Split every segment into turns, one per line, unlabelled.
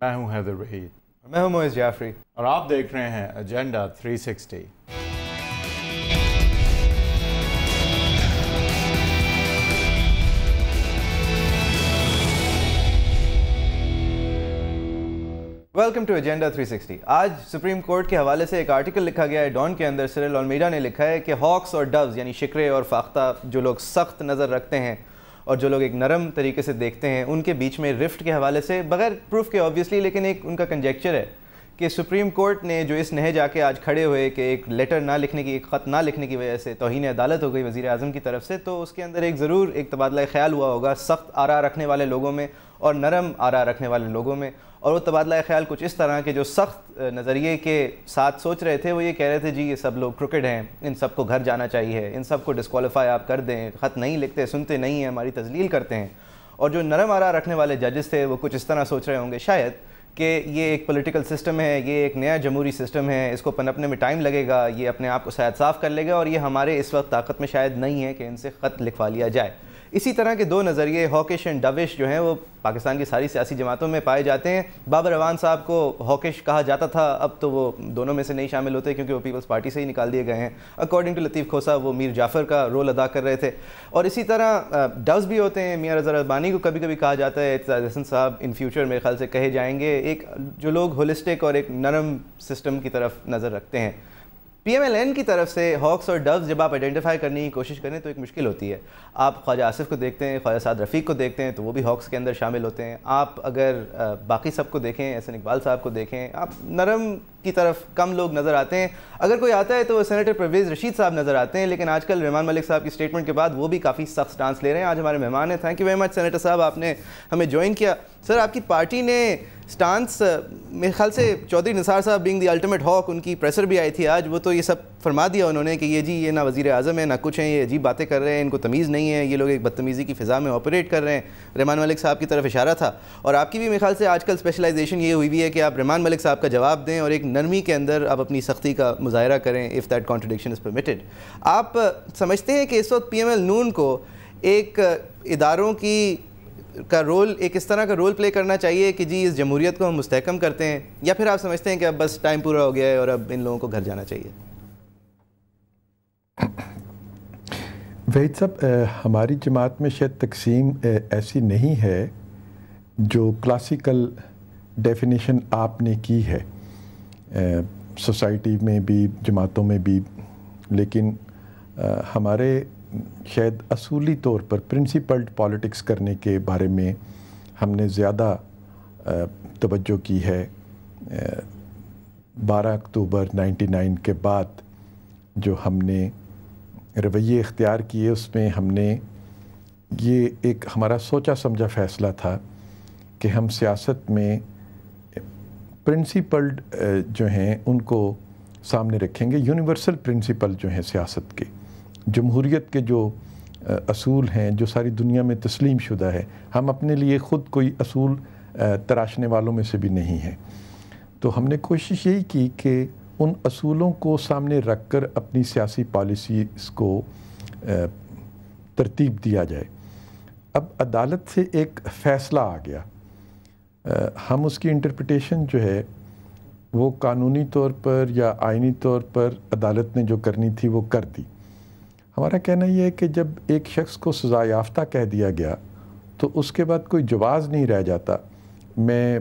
میں ہوں حیدر وحید،
میں ہوں معز جعفری،
اور آپ دیکھ رہے ہیں ایجنڈا 360۔
Welcome to agenda 360۔ آج سپریم کورٹ کے حوالے سے ایک آرٹیکل لکھا گیا ہے ڈان کے اندر۔ سرل المیڈا نے لکھا ہے کہ ہاکس اور ڈوز یعنی شکرے اور فاختہ جو لوگ سخت نظر رکھتے ہیں اور جو لوگ ایک نرم طریقے سے دیکھتے ہیں، ان کے بیچ میں رفٹ کے حوالے سے بغیر پروف کے آبویسلی، لیکن ایک ان کا کنجیکچر ہے کہ سپریم کورٹ نے جو اس نہج آ کے آج کھڑے ہوئے کہ ایک لیٹر نہ لکھنے کی، ایک خط نہ لکھنے کی وجہ سے توہین عدالت ہو گئی وزیر اعظم کی طرف سے، تو اس کے اندر ایک ضرور ایک تبادلہ خیال ہوا ہوگا سخت آراء رکھنے والے لوگوں میں اور نرم آراء رکھنے والے لوگوں میں۔ اور وہ تبادلہ خیال کچھ اس طرح کہ جو سخت نظریے کے ساتھ سوچ رہے تھے وہ یہ کہہ رہے تھے جی یہ سب لوگ کرکٹ ہیں، ان سب کو گھر جانا چاہیے، ان سب کو ڈسکوالیفائی آپ کر دیں، خط نہیں لکھتے، سنتے نہیں ہیں، ہماری تذلیل کرتے ہیں۔ اور جو نرم آراء رکھنے والے ججز تھے وہ کچھ اس طرح سوچ رہے ہوں گے شاید کہ یہ ایک پولیٹیکل سسٹم ہے، یہ ایک نیا جمہوری سسٹم ہے، اس کو پنپنے میں ٹائم لگے گا، یہ اپنے آپ کو شاید صاف کر لے گا، اور یہ ہمارے اس وقت طاقت میں شاید نہیں ہے کہ ان سے خط لکھوا لیا جائے۔ اسی طرح کے دو نظریے ہاکش اینڈ ڈوش جو ہیں وہ پاکستان کی ساری سیاسی جماعتوں میں پائے جاتے ہیں۔ بابر اعوان صاحب کو ہاکش کہا جاتا تھا، اب تو وہ دونوں میں سے نہیں شامل ہوتے کیونکہ وہ پیپلز پارٹی سے ہی نکال دیے گئے ہیں۔ اکارڈنگ ٹو لطیف کھوسا وہ میر جعفر کا رول ادا کر رہے تھے۔ اور اسی طرح ڈوز بھی ہوتے ہیں، میاں رضا ربانی کو کبھی کبھی کہا جاتا ہے، اعتزاز حسن صاحب ان فیوچر میرے خیال سے کہے جائیں گے، ایک جو لوگ ہولسٹک اور ایک نرم سسٹم کی طرف نظر رکھتے ہیں۔ پی ایم ایل این کی طرف سے ہاکس اور ڈوز جب آپ آئیڈینٹیفائی کرنے کی کوشش کریں تو ایک مشکل ہوتی ہے۔ آپ خواجہ آصف کو دیکھتے ہیں، خواجہ سعد رفیق کو دیکھتے ہیں تو وہ بھی ہاکس کے اندر شامل ہوتے ہیں۔ آپ اگر باقی سب کو دیکھیں، احسن اقبال صاحب کو دیکھیں، آپ نرم کی طرف کم لوگ نظر آتے ہیں۔ اگر کوئی آتا ہے تو وہ سینیٹر پرویز رشید صاحب نظر آتے ہیں، لیکن آج کل رحمان ملک صاحب کی اسٹیٹمنٹ کے بعد وہ بھی کافی سخت سٹانس لے رہے ہیں۔ آج ہمارے مہمان ہیں، thank you very much senator صاحب، آپ نے ہمیں جوائن کیا۔ سر آپ کی پارٹی نے سٹانس میرے خیال سے چودھری نثار صاحب بینگ دی الٹیمیٹ ہاک، ان کی پریسر بھی آئی تھی آج، وہ تو یہ سب فرما دیا انہوں نے کہ یہ جی یہ نہ وزیر اعظم ہے نہ کچھ ہیں، یہ عجیب باتیں کر رہے ہیں، ان کو تمیز نہیں ہے، یہ لوگ ایک بدتمیزی کی فضا میں آپریٹ کر رہے ہیں۔ رحمان ملک صاحب کی طرف اشارہ تھا، اور آپ کی بھی میرے خیال سے آج کل اسپیشلائزیشن یہ ہوئی ہے کہ آپ رحمان ملک صاحب کا جواب دیں اور ایک نرمی کے اندر آپ اپنی سختی کا مظاہرہ کریں if that contradiction is permitted۔ آپ سمجھتے ہیں کہ اس وقت پی ایم ایل نون کو ایک اداروں کا رول ایک اس طرح کا رول پلے کرنا چاہیے کہ جی اس جمہوریت کو ہم مستحکم کرتے ہیں، یا پھر آپ سمجھتے ہیں کہ اب بس ٹائم پورا ہو گیا ہے اور اب ان لوگوں کو گھر جانا چاہیے؟
وحید صاحب، ہماری جماعت میں شاید تقسیم ایسی نہیں ہے جو کلاسیکل ڈیفینیشن آپ نے کی ہے سوسائٹی میں بھی، جماعتوں میں بھی، لیکن ہمارے شاید اصولی طور پر پرنسپلڈ پالیٹکس کرنے کے بارے میں ہم نے زیادہ توجہ کی ہے۔ 12 اکتوبر 99 کے بعد جو ہم نے رویے اختیار کیے اس میں ہم نے یہ ایک ہمارا سوچا سمجھا فیصلہ تھا کہ ہم سیاست میں پرنسپلڈ جو ہیں ان کو سامنے رکھیں گے، یونیورسل پرنسپل جو ہیں سیاست کے، جمہوریت کے جو اصول ہیں جو ساری دنیا میں تسلیم شدہ ہے، ہم اپنے لیے خود کوئی اصول تراشنے والوں میں سے بھی نہیں ہیں۔ تو ہم نے کوشش یہی کی کہ ان اصولوں کو سامنے رکھ کر اپنی سیاسی پالیسیز کو ترتیب دیا جائے۔ اب عدالت سے ایک فیصلہ آ گیا، ہم اس کی انٹرپریٹیشن جو ہے وہ قانونی طور پر یا آئینی طور پر عدالت نے جو کرنی تھی وہ کر دی۔ ہمارا کہنا یہ ہے کہ جب ایک شخص کو سزا یافتہ کہہ دیا گیا تو اس کے بعد کوئی جواز نہیں رہ جاتا۔ میں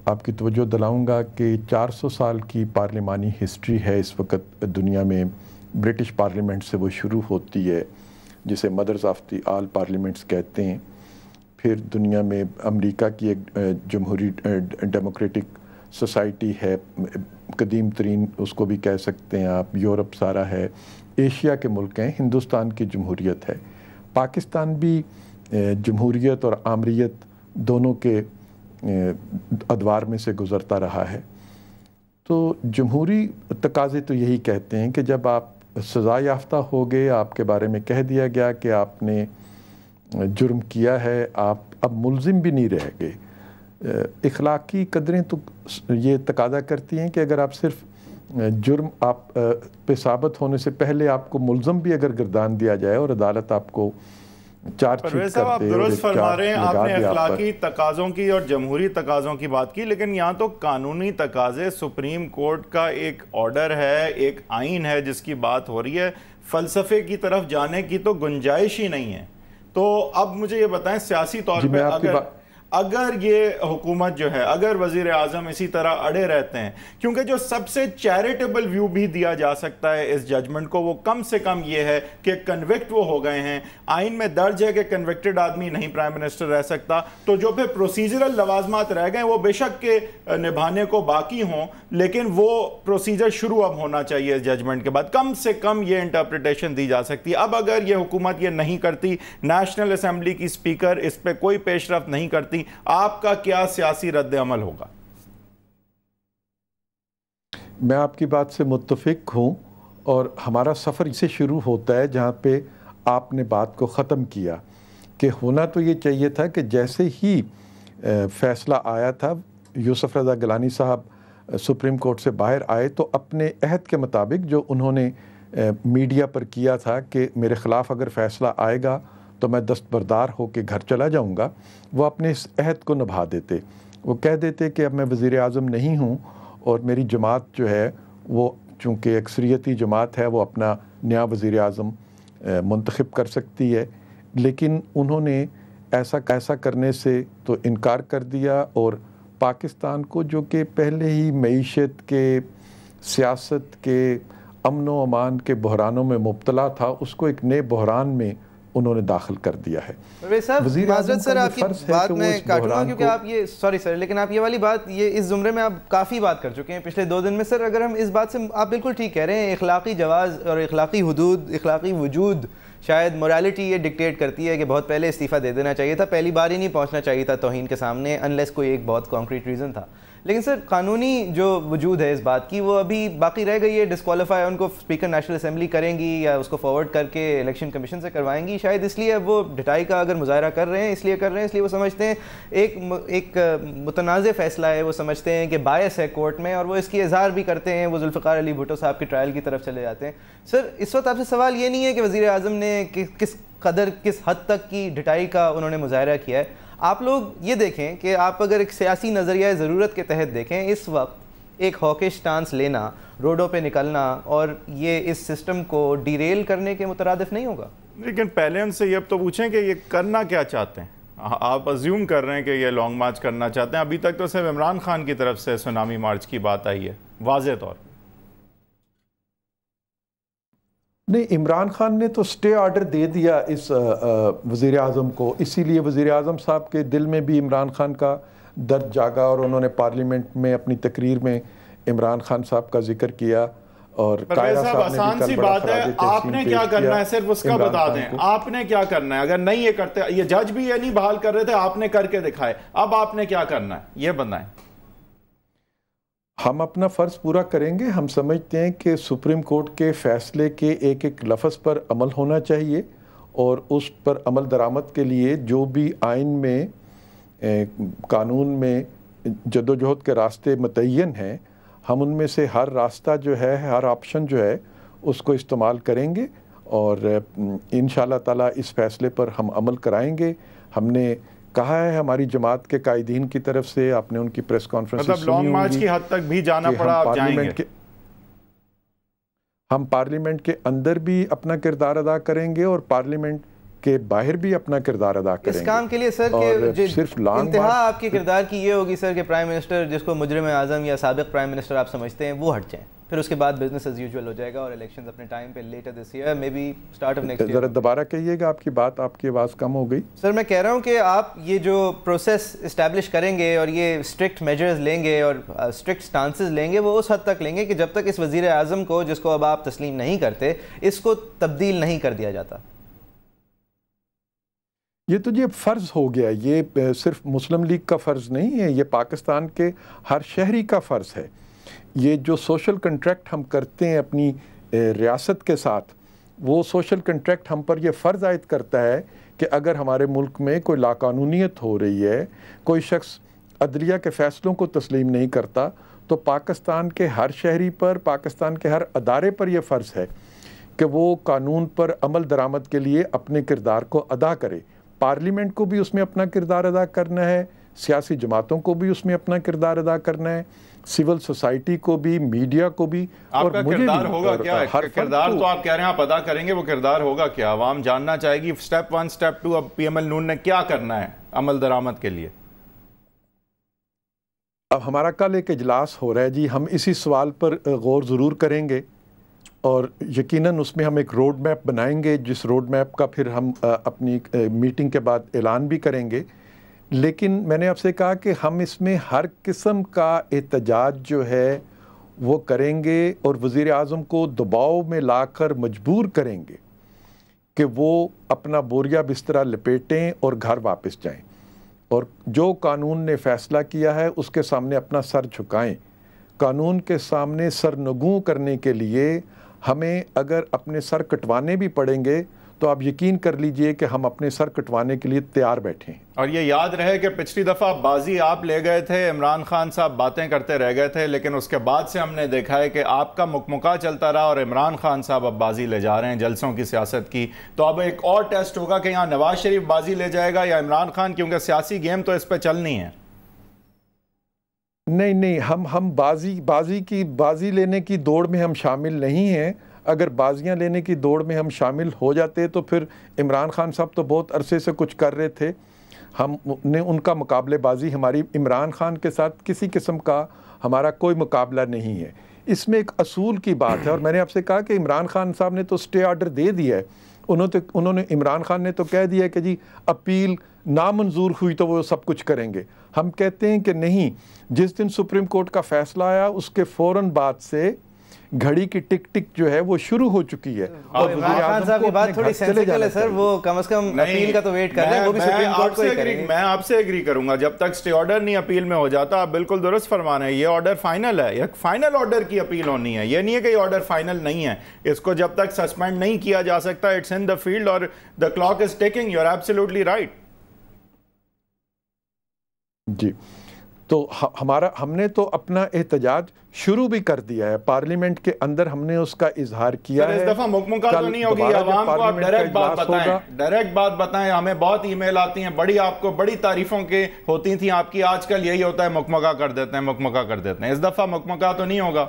آپ کی توجہ دلاؤں گا کہ 400 سال کی پارلیمانی ہسٹری ہے اس وقت دنیا میں، برٹش پارلیمنٹ سے وہ شروع ہوتی ہے جسے mothers of the all parliaments کہتے ہیں، پھر دنیا میں امریکہ کی ایک جمہوری ڈیموکریٹک سوسائٹی ہے، قدیم ترین اس کو بھی کہہ سکتے ہیں آپ، یورپ سارا ہے، ایشیا کے ملک ہیں، ہندوستان کی جمہوریت ہے، پاکستان بھی جمہوریت اور آمریت دونوں کے ادوار میں سے گزرتا رہا ہے۔ تو جمہوری تقاضے تو یہی کہتے ہیں کہ جب آپ سزا یافتہ ہو گئے، آپ کے بارے میں کہہ دیا گیا کہ آپ نے جرم کیا ہے، آپ اب ملزم بھی نہیں رہ گئے۔ اخلاقی قدریں تو یہ تقاضا کرتی ہیں کہ اگر آپ صرف جرم آپ پہ ثابت ہونے سے پہلے آپ کو ملزم بھی اگر گردان دیا جائے اور عدالت آپ کو چارج
پرویز صاحب آپ درست فرما رہے ہیں، آپ نے اخلاقی تقاضوں کی اور جمہوری تقاضوں کی بات کی، لیکن یہاں تو قانونی تقاضے، سپریم کورٹ کا ایک آرڈر ہے، ایک آئین ہے جس کی بات ہو رہی ہے، فلسفے کی طرف جانے کی تو گنجائش ہی نہیں ہے۔ تو اب مجھے یہ بتائیں سیاسی طور پہ اگر یہ حکومت جو ہے، اگر وزیر اعظم اسی طرح اڑے رہتے ہیں، کیونکہ جو سب سے چیریٹیبل ویو بھی دیا جا سکتا ہے اس ججمنٹ کو، وہ کم سے کم یہ ہے کہ کنوکٹ وہ ہو گئے ہیں، آئین میں درج ہے کہ کنوکٹڈ آدمی نہیں پرائم منسٹر رہ سکتا، تو جو پھر پروسیجرل لوازمات رہ گئے وہ بے شک کے نبھانے کو باقی ہوں، لیکن وہ پروسیجر شروع اب ہونا چاہیے اس ججمنٹ کے بعد، کم سے کم یہ انٹرپریٹیشن دی جا سکتی ہے۔ اب اگر یہ حکومت یہ نہیں کرتی، نیشنل اسمبلی کی سپیکر اس پہ کوئی پیش رفت نہیں کرتی، آپ کا کیا سیاسی رد عمل ہوگا؟
میں آپ کی بات سے متفق ہوں، اور ہمارا سفر اسے شروع ہوتا ہے جہاں پہ آپ نے بات کو ختم کیا کہ ہونا تو یہ چاہیے تھا کہ جیسے ہی فیصلہ آیا تھا، یوسف رضا گیلانی صاحب سپریم کورٹ سے باہر آئے تو اپنے عہد کے مطابق جو انہوں نے میڈیا پر کیا تھا کہ میرے خلاف اگر فیصلہ آئے گا تو میں دستبردار ہو کے گھر چلا جاؤں گا، وہ اپنے اس عہد کو نبھا دیتے۔ وہ کہہ دیتے کہ اب میں وزیر اعظم نہیں ہوں اور میری جماعت جو ہے وہ چونکہ اکثریتی جماعت ہے وہ اپنا نیا وزیر اعظم منتخب کر سکتی ہے، لیکن انہوں نے ایسا کرنے سے تو انکار کر دیا، اور پاکستان کو جو کہ پہلے ہی معیشت کے، سیاست کے، امن و امان کے بحرانوں میں مبتلا تھا، اس کو ایک نئے بحران میں انہوں نے داخل کر دیا ہے۔
وزیر معذرت سر آپ کی بات میں کاٹوں گا کیونکہ آپ یہ سوری سر لیکن آپ یہ والی بات یہ اس زمرے میں آپ کافی بات کر چکے ہیں پچھلے 2 دن میں۔ سر اگر ہم اس بات سے، آپ بالکل ٹھیک کہہ رہے ہیں، اخلاقی جواز اور اخلاقی حدود، اخلاقی وجود، شاید مورالٹی یہ ڈکٹیٹ کرتی ہے کہ بہت پہلے استعفیٰ دے دینا چاہیے تھا، پہلی بار ہی نہیں پہنچنا چاہیے تھا توہین کے سامنے، انلیس کوئی ایک بہت کانکریٹ ریزن تھا۔ لیکن سر قانونی جو وجود ہے اس بات کی وہ ابھی باقی رہ گئی ہے، ڈسکوالیفائی ان کو اسپیکر نیشنل اسمبلی کریں گی یا اس کو فارورڈ کر کے الیکشن کمیشن سے کروائیں گی، شاید اس لیے اب وہ ڈٹائی کا اگر مظاہرہ کر رہے ہیں اس لیے وہ سمجھتے ہیں ایک متنازع فیصلہ ہے، وہ سمجھتے ہیں کہ باعث ہے کورٹ میں، اور وہ اس کی اظہار بھی کرتے ہیں، وہ ذوالفقار علی بھٹو صاحب کی ٹرائل کی طرف چلے جاتے ہیں۔ سر اس وقت آپ سے سوال یہ نہیں ہے کہ وزیر اعظم نے کس حد تک کی ڈٹائی کا انہوں نے مظاہرہ کیا ہے، آپ لوگ یہ دیکھیں کہ آپ اگر ایک سیاسی نظریہ ضرورت کے تحت دیکھیں، اس وقت ایک ہاکش سٹانس لینا، روڈوں پہ نکلنا اور یہ اس سسٹم کو ڈیریل کرنے کے مترادف نہیں ہوگا۔
لیکن پہلے ان سے یہ اب تو پوچھیں کہ یہ کرنا کیا چاہتے ہیں؟ آپ ازیوم کر رہے ہیں کہ یہ لانگ مارچ کرنا چاہتے ہیں، ابھی تک تو صرف عمران خان کی طرف سے سونامی مارچ کی بات آئی ہے واضح طور پر۔
نہیں، عمران خان نے تو سٹے آرڈر دے دیا اس وزیر اعظم کو، اسی لیے وزیر اعظم صاحب کے دل میں بھی عمران خان کا درد جاگا، اور انہوں نے پارلیمنٹ میں اپنی تقریر میں عمران خان صاحب کا ذکر کیا، اور
پرویز صاحب آسان سی بات ہے، آپ نے کیا کرنا ہے صرف اس کا بتا دیں، آپ نے کیا کرنا ہے؟ اگر نہیں یہ کرتے، یہ جج بھی یہ نہیں بحال کر رہے تھے، آپ نے کر کے دکھائے، اب آپ نے کیا کرنا ہے یہ بتائیں۔
ہم اپنا فرض پورا کریں گے، ہم سمجھتے ہیں کہ سپریم کورٹ کے فیصلے کے ایک ایک لفظ پر عمل ہونا چاہیے، اور اس پر عمل درآمد کے لیے جو بھی آئین میں، قانون میں جدوجہد کے راستے متعین ہیں، ہم ان میں سے ہر راستہ جو ہے، ہر آپشن جو ہے اس کو استعمال کریں گے، اور انشاءاللہ تعالیٰ اس فیصلے پر ہم عمل کرائیں گے۔ ہم نے کہا ہے ہماری جماعت کے قائدین کی طرف سے، آپ نے ان کی پریس کانفرنس
مطلب لانگ مارچ کی حد تک بھی جانا پڑا، آپ جائیں گے؟
ہم پارلیمنٹ کے اندر بھی اپنا کردار ادا کریں گے اور پارلیمنٹ کے باہر بھی اپنا کردار ادا کریں گے۔
اس کام کے لیے سر کہ صرف انتہا آپ کے کردار کی یہ ہوگی سر کہ پرائم منسٹر جس کو مجرم اعظم یا سابق پرائم منسٹر آپ سمجھتے ہیں وہ ہٹ جائیں، پھر اس کے بعد بزنس ایز یوزول ہو جائے گا اور الیکشنز اپنے ٹائم پہ later this year maybe start of next year.
ذرا دوبارہ کہیے گا، آپ کی بات، آپ کی آواز کم ہو گئی۔
سر میں کہہ رہا ہوں کہ آپ یہ جو پروسیس اسٹیبلش کریں گے اور یہ اسٹرکٹ میجرز لیں گے اور اسٹرکٹ سٹانسز لیں گے، وہ اس حد تک لیں گے کہ جب تک اس وزیر اعظم کو، جس کو اب آپ تسلیم نہیں کرتے، اس کو تبدیل نہیں کر دیا جاتا۔
یہ تو یہ فرض ہو گیا، یہ صرف مسلم لیگ کا فرض نہیں ہے، یہ پاکستان کے ہر شہری کا فرض ہے۔ یہ جو سوشل کنٹریکٹ ہم کرتے ہیں اپنی ریاست کے ساتھ، وہ سوشل کنٹریکٹ ہم پر یہ فرض عائد کرتا ہے کہ اگر ہمارے ملک میں کوئی لاقانونیت ہو رہی ہے، کوئی شخص عدلیہ کے فیصلوں کو تسلیم نہیں کرتا، تو پاکستان کے ہر شہری پر، پاکستان کے ہر ادارے پر یہ فرض ہے کہ وہ قانون پر عمل درآمد کے لیے اپنے کردار کو ادا کرے. پارلیمنٹ کو بھی اس میں اپنا کردار ادا کرنا ہے, سیاسی جماعتوں کو بھی اس میں اپنا کردار ادا کرنا ہے, سول سوسائٹی کو بھی, میڈیا کو بھی.
آپ کا کردار ہوگا کیا؟ کردار تو آپ کہہ رہے ہیں آپ ادا کریں گے, وہ کردار ہوگا کیا؟ عوام جاننا چاہے گی سٹیپ 1 سٹیپ 2 اب پی ایم ایل نون نے کیا کرنا ہے عمل درآمد کے لیے.
اب ہمارا کل ایک اجلاس ہو رہا ہے جی, ہم اسی سوال پر غور ضرور کریں گے اور یقیناً اس میں ہم ایک روڈ میپ بنائیں گے, جس روڈ میپ کا پھر ہم اپنی میٹنگ کے بعد اعلان بھی کریں گے. لیکن میں نے آپ سے کہا کہ ہم اس میں ہر قسم کا احتجاج جو ہے وہ کریں گے اور وزیر اعظم کو دباؤ میں لا کر مجبور کریں گے کہ وہ اپنا بوریا بسترا لپیٹیں اور گھر واپس جائیں, اور جو قانون نے فیصلہ کیا ہے اس کے سامنے اپنا سر جھکائیں. قانون کے سامنے سر نگوں کرنے کے لیے ہمیں اگر اپنے سر کٹوانے بھی پڑیں گے تو آپ یقین کر لیجئے کہ ہم اپنے سر کٹوانے کے لیے تیار بیٹھے ہیں.
اور یہ یاد رہے کہ پچھلی دفعہ بازی آپ لے گئے تھے, عمران خان صاحب باتیں کرتے رہ گئے تھے, لیکن اس کے بعد سے ہم نے دیکھا ہے کہ آپ کا مکمکا چلتا رہا اور عمران خان صاحب اب بازی لے جا رہے ہیں جلسوں کی سیاست کی. تو اب ایک اور ٹیسٹ ہوگا کہ یہاں نواز شریف بازی لے جائے گا یا عمران خان, کیونکہ سیاسی گیم تو اس پہ چلنی ہے.
نہیں, ہم بازی لینے کی دوڑ میں ہم شامل نہیں ہیں. اگر بازیاں لینے کی دوڑ میں ہم شامل ہو جاتے تو پھر عمران خان صاحب تو بہت عرصے سے کچھ کر رہے تھے, ہم نے ان کا مقابلے بازی ہماری عمران خان کے ساتھ کسی قسم کا ہمارا کوئی مقابلہ نہیں ہے. اس میں ایک اصول کی بات ہے, اور میں نے آپ سے کہا کہ عمران خان صاحب نے تو سٹے آرڈر دے دیا ہے. انہوں نے عمران خان نے تو کہہ دیا کہ جی اپیل نامنظور ہوئی تو وہ سب کچھ کریں گے. ہم کہتے ہیں کہ نہیں, جس دن سپریم کورٹ کا فیصلہ آیا اس کے فوراً بعد سے گھڑی کی ٹک ٹک جو ہے وہ شروع ہو چکی ہے.
اور عمران خان صاحب کی بات تھوڑی سینسیبل ہے سر, وہ کم از کم اپیل کا تو ویٹ کر رہے ہیں, وہ بھی سپریم کورٹ کو ہی کریں گے.
میں آپ سے ایگری کروں گا, جب تک سٹے آرڈر نہیں اپیل میں ہو جاتا. آپ بالکل درست فرما رہے ہیں, یہ آرڈر فائنل ہے, یہ فائنل آرڈر کی اپیل ہونی ہے. یہ نہیں ہے کہ یہ آرڈر فائنل نہیں ہے, اس کو جب تک سسپینڈ نہیں کیا جا سکتا, اٹس ان دا فیلڈ اور the clock is ticking. You are absolutely right.
جی, تو ہم نے تو اپنا احتجاج شروع بھی کر دیا ہے, پارلیمنٹ کے اندر ہم نے اس کا اظہار کیا ہے.
اس دفعہ مکمکا تو نہیں ہوگی, عوام کو آپ ڈائریکٹ بات بتائیں. ہمیں بہت ای میل آتی ہیں, آپ کو بڑی تعریفوں کے ہوتی تھیں آپ کی, آج کل یہی ہوتا ہے مکمکا کر دیتے ہیں. اس دفعہ مکمکا تو نہیں ہوگا.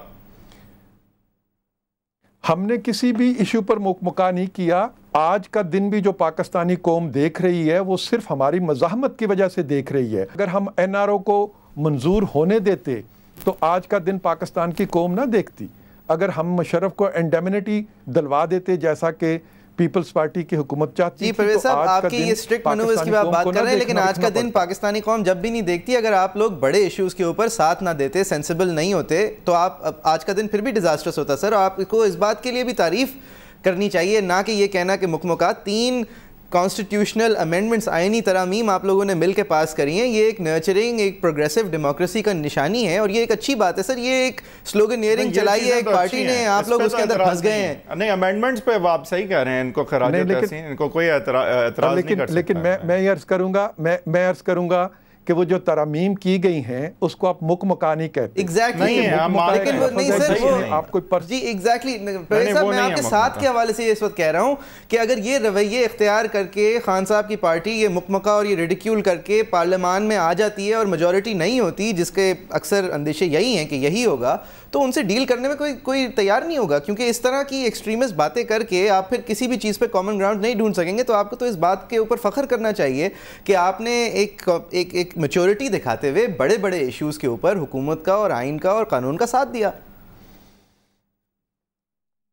ہم نے کسی بھی ایشو پر مکمکا نہیں کیا. آج کا دن بھی جو پاکستانی قوم دیکھ رہی ہے وہ صرف ہماری مزاحمت کی وجہ سے دیکھ رہی ہے. اگر ہم این آر او کو منظور ہونے دیتے تو آج کا دن پاکستان کی قوم نہ دیکھتی. اگر ہم مشرف کو انڈیمنٹی دلوا دیتے جیسا کہ پیپلز پارٹی کی حکومت چاہتی
تھی, پرویز صاحب آپ کی یہ سٹرکٹ منوورز کی بات کر رہے ہیں, لیکن آج کا دن پاکستانی قوم جب بھی نہیں دیکھتی. اگر آپ لوگ بڑے ایشوز کے اوپر ساتھ نہ دیتے, سینسیبل نہیں ہوتے, تو آپ آج کا دن پھر بھی ڈیزاسٹرس ہوتا. سر آپ کو اس بات کے لیے بھی تعریف کرنی چاہیے, نہ کہ یہ کہنا کہ مکمکات 3 کانسٹیٹیوشنل امینڈمنٹس, آئینی ترامیم آپ لوگوں نے مل کے پاس کری ہیں. یہ ایک نرچرنگ, ایک پروگریسو ڈیموکریسی کا نشانی ہے, اور یہ ایک اچھی بات ہے. سر یہ ایک سلوگنیئرنگ چلائی ہے ایک پارٹی نے, آپ لوگ اس کے اندر پھنس گئے ہیں.
نہیں, امینڈمنٹس پہ آپ صحیح کہہ رہے ہیں, ان کو خراج تحسین, ان کو کوئی اعتراض نہیں کر سکتا.
لیکن میں عرض کروں گا کہ وہ جو ترامیم کی گئی ہیں اس کو آپ مکمکا نہیں کہتے.
ایگزیکٹلی, لیکن وہ نہیں سر, جی ایگزیکٹلی. میں آپ کے ساتھ کے حوالے سے اس وقت کہہ رہا ہوں کہ اگر یہ رویے اختیار کر کے خان صاحب کی پارٹی یہ مکمکا اور یہ ریڈیکیول کر کے پارلیمان میں آ جاتی ہے اور میجورٹی نہیں ہوتی, جس کے اکثر اندیشے یہی ہیں کہ یہی ہوگا, تو ان سے ڈیل کرنے میں کوئی تیار نہیں ہوگا. کیونکہ اس طرح کی ایکسٹریمسٹ باتیں کر کے آپ پھر کسی بھی چیز پہ کامن گراؤنڈ نہیں ڈھونڈ سکیں گے. تو آپ کو تو اس بات کے اوپر فخر کرنا چاہیے کہ آپ نے ایک میچورٹی دکھاتے ہوئے بڑے بڑے ایشوز کے اوپر حکومت کا اور آئین کا اور قانون کا ساتھ دیا.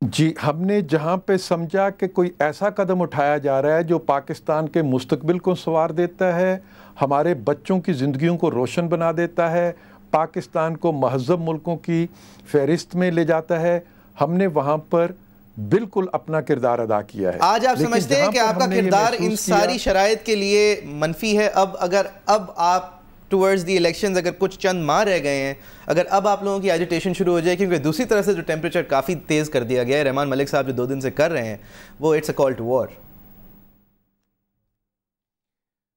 جی, ہم نے جہاں پہ سمجھا کہ کوئی ایسا قدم اٹھایا جا رہا ہے جو پاکستان کے مستقبل کو سنوار دیتا ہے, ہمارے بچوں کی زندگیوں کو روشن بنا دیتا ہے, پاکستان کو مہذب ملکوں کی فہرست میں لے جاتا ہے, ہم نے وہاں پر بالکل اپنا کردار ادا کیا ہے.
آج آپ سمجھتے ہیں کہ آپ کا کردار ان ساری شرائط کے لیے منفی ہے؟ اب آپ ٹورڈز دی الیکشنز اگر کچھ چند ماہ رہ گئے ہیں, اگر اب آپ لوگوں کی ایجیٹیشن شروع ہو جائے, کیونکہ دوسری طرف سے جو ٹیمپریچر کافی تیز کر دیا گیا ہے, رحمان ملک صاحب جو 2 دن سے کر رہے ہیں, وہ it's a call to war.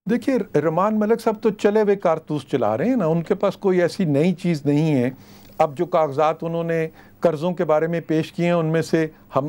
دیکھیے, رحمان ملک صاحب تو چلے ہوئے کارتوس چلا رہے ہیں نا, ان کے پاس کوئی ایسی نئی چیز نہیں ہے. اب جو کاغذات انہوں نے قرضوں کے بارے میں پیش کیے ہیں ان میں سے ہم